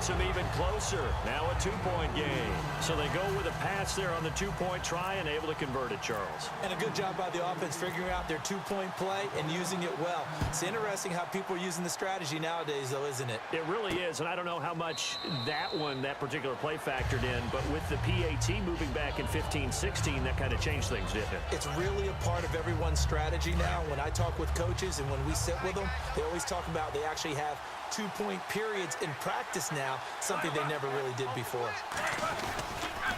keeps them even closer. Now a two-point game. So they go with a pass there on the two-point try and able to convert it, Charles. And a good job by the offense figuring out their two-point play and using it well. It's interesting how people are using the strategy nowadays, though, isn't it? It really is, and I don't know how much that particular play factored in, but with the PAT moving back in 15-16, that kind of changed things, didn't it? It's really a part of everyone's strategy now. When I talk with coaches and when we sit with them, they always talk about they actually have two-point periods in practice now, something they never really did before.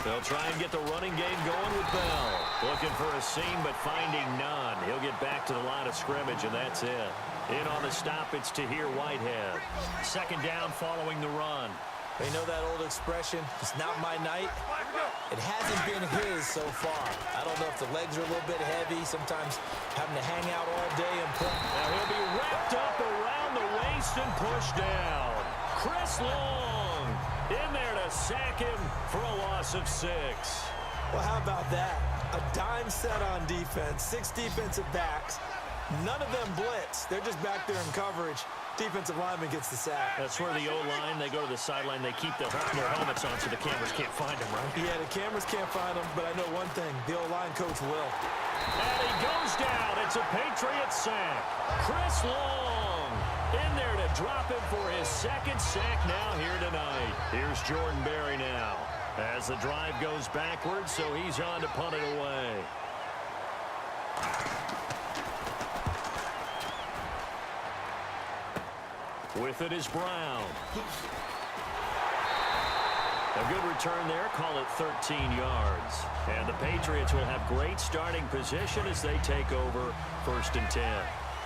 They'll try and get the running game going with Bell. Looking for a seam, but finding none. He'll get back to the line of scrimmage, and that's it. In on the stop, it's Tahir Whitehead. Second down following the run. They know that old expression, it's not my night. It hasn't been his so far. I don't know if the legs are a little bit heavy, sometimes having to hang out all day and play. Now he'll be wrapped up around the waist and pushed down. Chris Long in there to sack him for a loss of 6. Well, how about that? A dime set on defense, 6 defensive backs. None of them blitz. They're just back there in coverage. Defensive lineman gets the sack. That's where the O-line, they go to the sideline, they keep their helmets on so the cameras can't find them, right? Yeah, the cameras can't find them, but I know one thing. The O-line coach will. And he goes down. It's a Patriot sack. Chris Long in there to drop him for his second sack now here tonight. Here's Jordan Berry now as the drive goes backwards, so he's on to punt it away. With it is Brown. A good return there. Call it 13 yards. And the Patriots will have great starting position as they take over 1st and 10.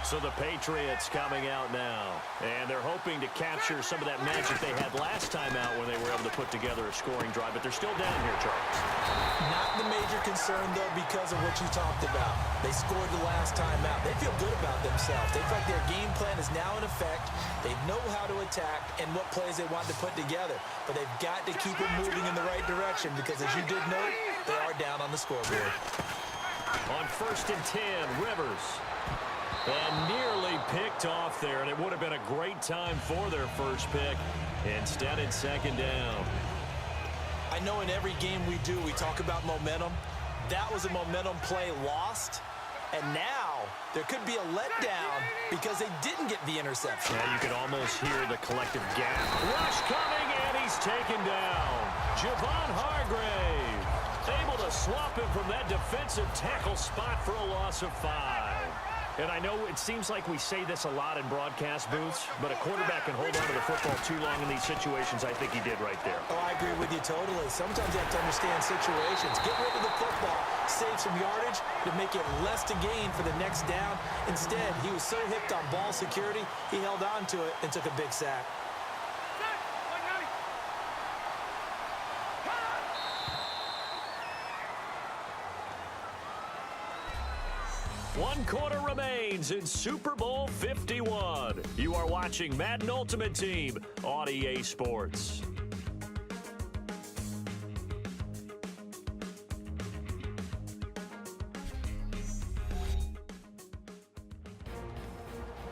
So the Patriots coming out now. And they're hoping to capture some of that magic they had last time out when they were able to put together a scoring drive. But they're still down here, Charles. Not the major concern, though, because of what you talked about. They scored the last time out. They feel good about themselves. They feel like their game plan is now in effect. They know how to attack and what plays they want to put together. But they've got to keep it moving in the right direction because, as you did note, they are down on the scoreboard. On 1st and 10, Rivers. And nearly picked off there, and it would have been a great time for their first pick. Instead, it's 2nd down. I know in every game we do, we talk about momentum. That was a momentum play lost. And now there could be a letdown because they didn't get the interception. Yeah, you could almost hear the collective gasp. Rush coming, and he's taken down. Javon Hargrave able to swap him from that defensive tackle spot for a loss of 5. And I know it seems like we say this a lot in broadcast booths, but a quarterback can hold on to the football too long in these situations. I think he did right there. Oh, I agree with you totally. Sometimes you have to understand situations. Get rid of the football, save some yardage to make it less to gain for the next down. Instead, he was so hipped on ball security, he held on to it and took a big sack. One quarter remains in Super Bowl 51. You are watching Madden Ultimate Team on EA Sports.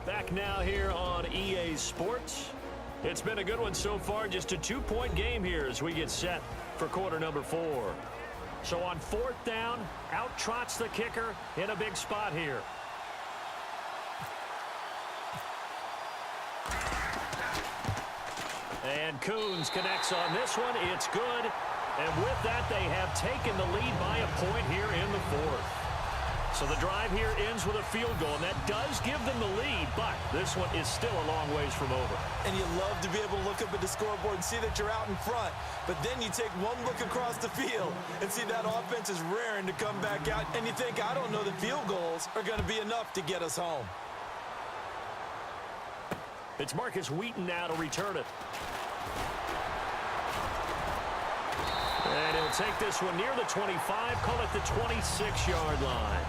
Back now here on EA Sports. It's been a good one so far, just a 2-point game here as we get set for quarter number 4. So on 4th down, out trots the kicker in a big spot here. And Coons connects on this one. It's good. And with that, they have taken the lead by a point here in the 4th. So the drive here ends with a field goal, and that does give them the lead, but this one is still a long ways from over. And you love to be able to look up at the scoreboard and see that you're out in front, but then you take one look across the field and see that offense is raring to come back out, and you think, I don't know that field goals are going to be enough to get us home. It's Marcus Wheaton now to return it. And he'll take this one near the 25, call it the 26-yard line.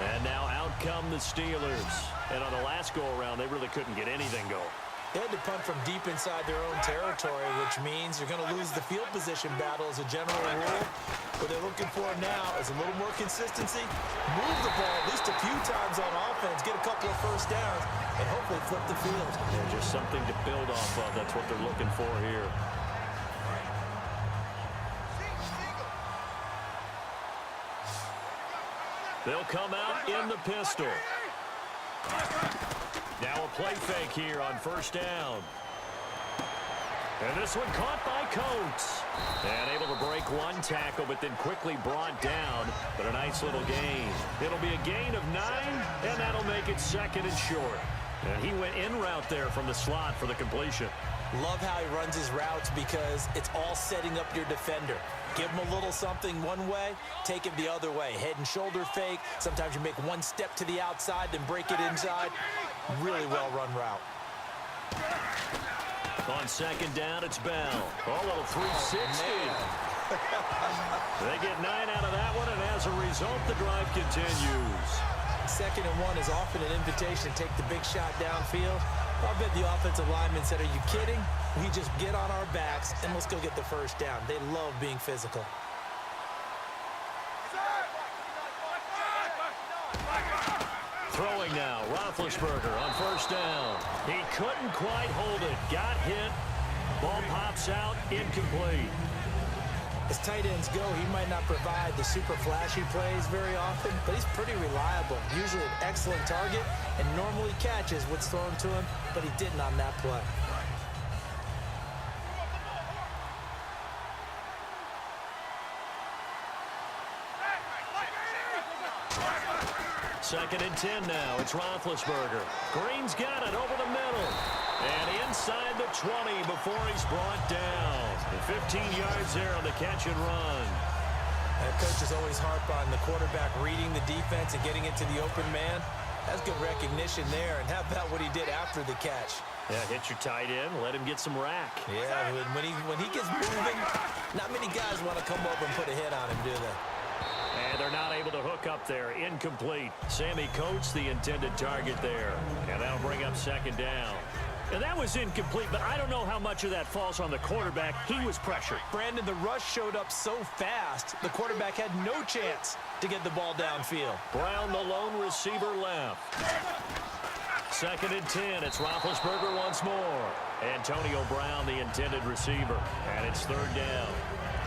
And now out come the Steelers. And on the last go-around, they really couldn't get anything going. They had to punt from deep inside their own territory, which means you're going to lose the field position battle as a general rule. What they're looking for now is a little more consistency, move the ball at least a few times on offense, get a couple of first downs, and hopefully flip the field. Yeah, just something to build off of. That's what they're looking for here. They'll come out in the pistol. Now a play fake here on first down. And this one caught by Coates. And able to break one tackle, but then quickly brought down. But a nice little gain. It'll be a gain of 9, and that'll make it 2nd and short. And he went in route there from the slot for the completion. Love how he runs his routes because it's all setting up your defender. Give him a little something one way, take it the other way. Head and shoulder fake. Sometimes you make one step to the outside, then break it inside. Really well-run route. On 2nd down, it's Bell. A little 360. They get 9 out of that one, and as a result, the drive continues. 2nd and 1 is often an invitation to take the big shot downfield. I'll bet the offensive lineman said, are you kidding? We just get on our backs, and let's go get the first down. They love being physical. Throwing now, Roethlisberger on first down. He couldn't quite hold it. Got hit. Ball pops out, incomplete. As tight ends go, he might not provide the super flashy plays very often, but he's pretty reliable. Usually an excellent target and normally catches what's thrown to him, but he didn't on that play. Second and 10 now. It's Roethlisberger. Green's got it over the middle. And inside the 20 before he's brought down. And 15 yards there on the catch and run. That coach is always harp on the quarterback reading the defense and getting into the open man. That's good recognition there. And how about what he did after the catch? Yeah, hit your tight end, let him get some rack. Yeah, when he gets moving, not many guys want to come over and put a hit on him, do they? And they're not able to hook up there. Incomplete. Sammy Coates, the intended target there. And that'll bring up 2nd down. And that was incomplete, but I don't know how much of that falls on the quarterback. He was pressured. Brandon, the rush showed up so fast, the quarterback had no chance to get the ball downfield. Brown, the lone receiver, left. 2nd and 10. It's Roethlisberger once more. Antonio Brown, the intended receiver. And it's 3rd down.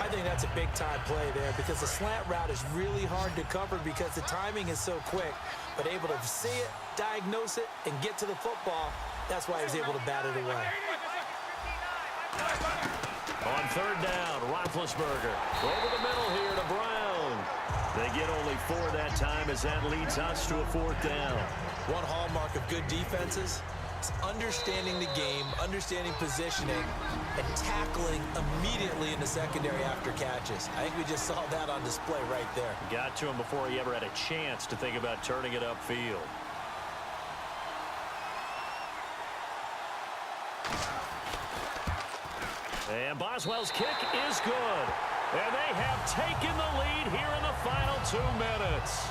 I think that's a big-time play there because the slant route is really hard to cover because the timing is so quick. But able to see it, diagnose it, and get to the football, that's why he was able to bat it away. On 3rd down, Roethlisberger. Over the middle here to Brown. They get only 4 that time as that leads us to a 4th down. One hallmark of good defenses is understanding the game, understanding positioning, and tackling immediately in the secondary after catches. I think we just saw that on display right there. Got to him before he ever had a chance to think about turning it upfield. And Boswell's kick is good. And they have taken the lead here in the final 2 minutes.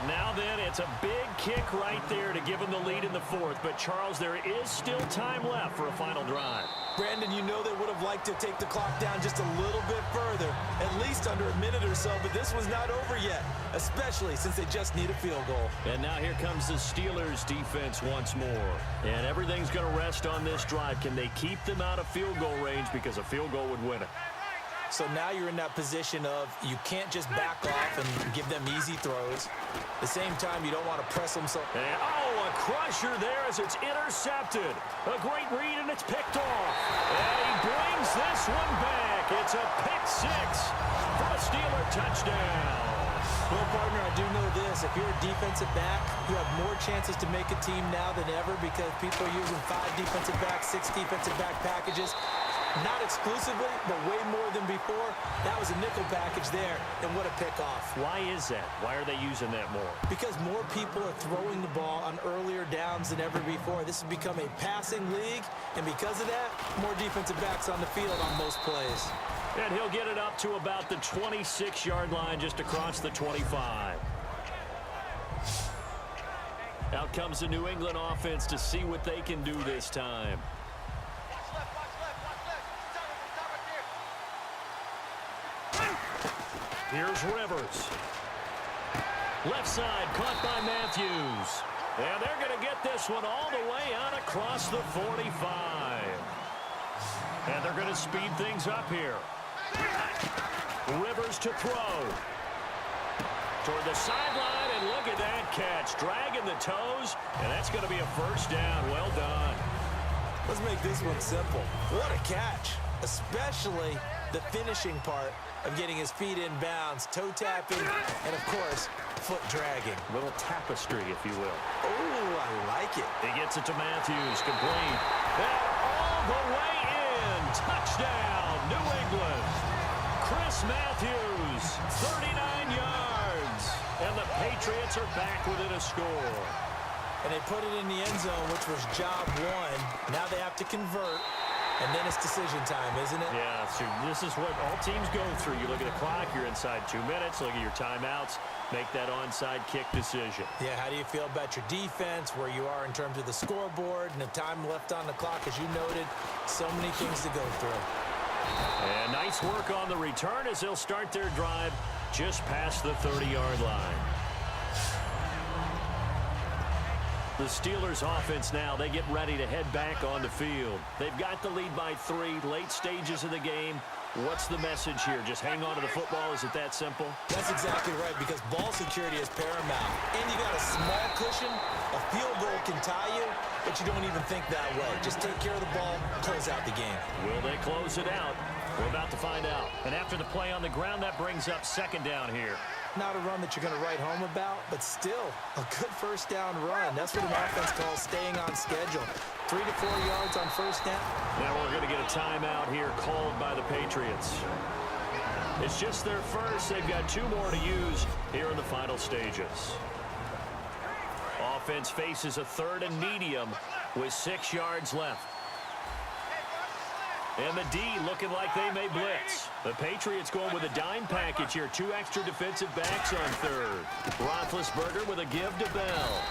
Now then, it's a big kick right there to give them the lead in the 4th. But, Charles, there is still time left for a final drive. Brandon, you know they would have liked to take the clock down just a little bit further, at least under a minute or so. But this was not over yet, especially since they just need a field goal. And now here comes the Steelers' defense once more. And everything's going to rest on this drive. Can they keep them out of field goal range because a field goal would win it? So now you're in that position of you can't just back off and give them easy throws. At the same time, you don't want to press them so... And, a crusher there as it's intercepted. A great read, and it's picked off. And he brings this one back. It's a pick 6 for a Steeler touchdown. Well, partner, I do know this. If you're a defensive back, you have more chances to make a team now than ever because people are using 5 defensive backs, 6 defensive back packages. Not exclusively, but way more than before. That was a nickel package there, and what a pickoff. Why is that? Why are they using that more? Because more people are throwing the ball on earlier downs than ever before. This has become a passing league, and because of that, more defensive backs on the field on most plays. And he'll get it up to about the 26-yard line just across the 25. Out comes the New England offense to see what they can do this time. Here's Rivers. Left side caught by Matthews. And they're going to get this one all the way out across the 45. And they're going to speed things up here. Rivers to throw. Toward the sideline, and look at that catch. Dragging the toes, and that's going to be a first down. Well done. Let's make this one simple. What a catch, especially the finishing part of getting his feet in bounds, toe tapping, and of course, foot dragging. A little tapestry, if you will. Oh, I like it. He gets it to Matthews, complete. And all the way in. Touchdown, New England. Chris Matthews, 39 yards. And the Patriots are back within a score. And they put it in the end zone, which was job one. Now they have to convert. And then it's decision time, isn't it? Yeah, so this is what all teams go through. You look at the clock, you're inside 2 minutes, look at your timeouts, make that onside kick decision. Yeah, how do you feel about your defense, where you are in terms of the scoreboard, and the time left on the clock, as you noted, so many things to go through. And nice work on the return as they'll start their drive just past the 30-yard line. The Steelers offense now, they get ready to head back on the field. They've got the lead by 3, late stages of the game. What's the message here? Just hang on to the football? Is it that simple? That's exactly right, because ball security is paramount. And you got a small cushion. A field goal can tie you, but you don't even think that way. Just take care of the ball, close out the game. Will they close it out? We're about to find out. And after the play on the ground, that brings up second down here. Not a run that you're going to write home about, but still a good first down run. That's what an offense calls staying on schedule. 3 to 4 yards on first down. Now we're going to get a timeout here called by the Patriots. It's just their first. They've got 2 more to use here in the final stages. Offense faces a 3rd and medium with 6 yards left. And the D looking like they may blitz. The Patriots going with a dime package here. 2 extra defensive backs on 3rd. Roethlisberger with a give to Bell.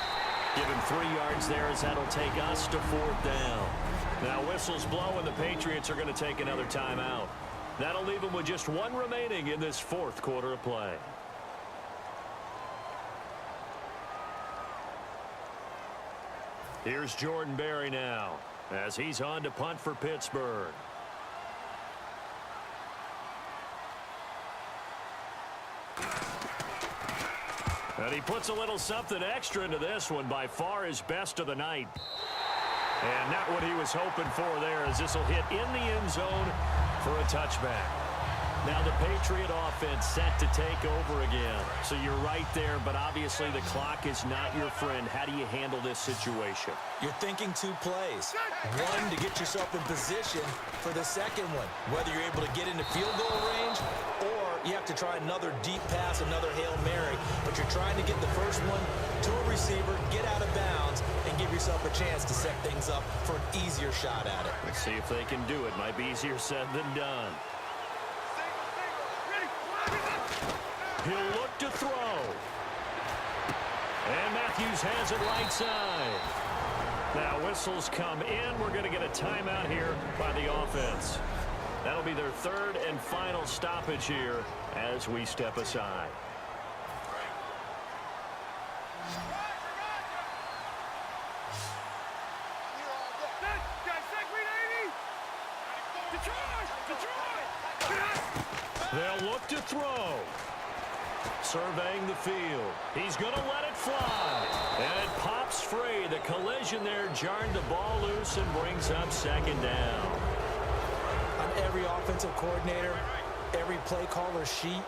Give him 3 yards there as that'll take us to 4th down. Now whistles blow and the Patriots are going to take another timeout. That'll leave them with just 1 remaining in this 4th quarter of play. Here's Jordan Berry now as he's on to punt for Pittsburgh. And he puts a little something extra into this one, by far his best of the night. And not what he was hoping for there, as this will hit in the end zone for a touchback. Now the Patriot offense set to take over again. So you're right there, but obviously the clock is not your friend. How do you handle this situation? You're thinking 2 plays. 1 to get yourself in position for the second one. Whether you're able to get into field goal range or you have to try another deep pass, another Hail Mary. But you're trying to get the first one to a receiver, get out of bounds, and give yourself a chance to set things up for an easier shot at it. Let's see if they can do it. Might be easier said than done. He'll look to throw. And Matthews has it right side. Now whistles come in. We're going to get a timeout here by the offense. That'll be their 3rd and final stoppage here as we step aside. They'll look to throw. Surveying the field. He's going to let it fly. And it pops free. The collision there jarred the ball loose and brings up second down. On every offensive coordinator, every play caller sheet,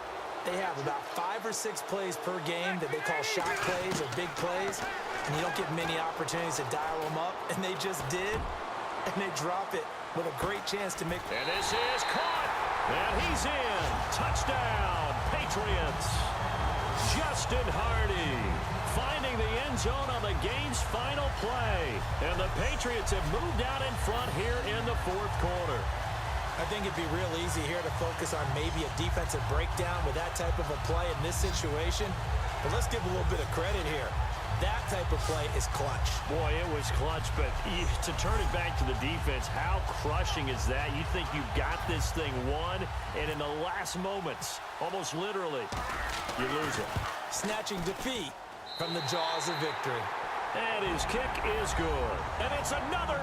they have about 5 or 6 plays per game that they call shot plays or big plays. And you don't get many opportunities to dial them up. And they just did. And they drop it with a great chance to make. And this is caught. And he's in. Touchdown, Patriots. Justin Hardy finding the end zone on the game's final play. And the Patriots have moved out in front here in the 4th quarter. I think it'd be real easy here to focus on maybe a defensive breakdown with that type of a play in this situation. But let's give a little bit of credit here. That type of play is clutch. Boy, it was clutch, but to turn it back to the defense, how crushing is that? You think you've got this thing won, and in the last moments, almost literally, you lose it. Snatching defeat from the jaws of victory. And his kick is good. And it's another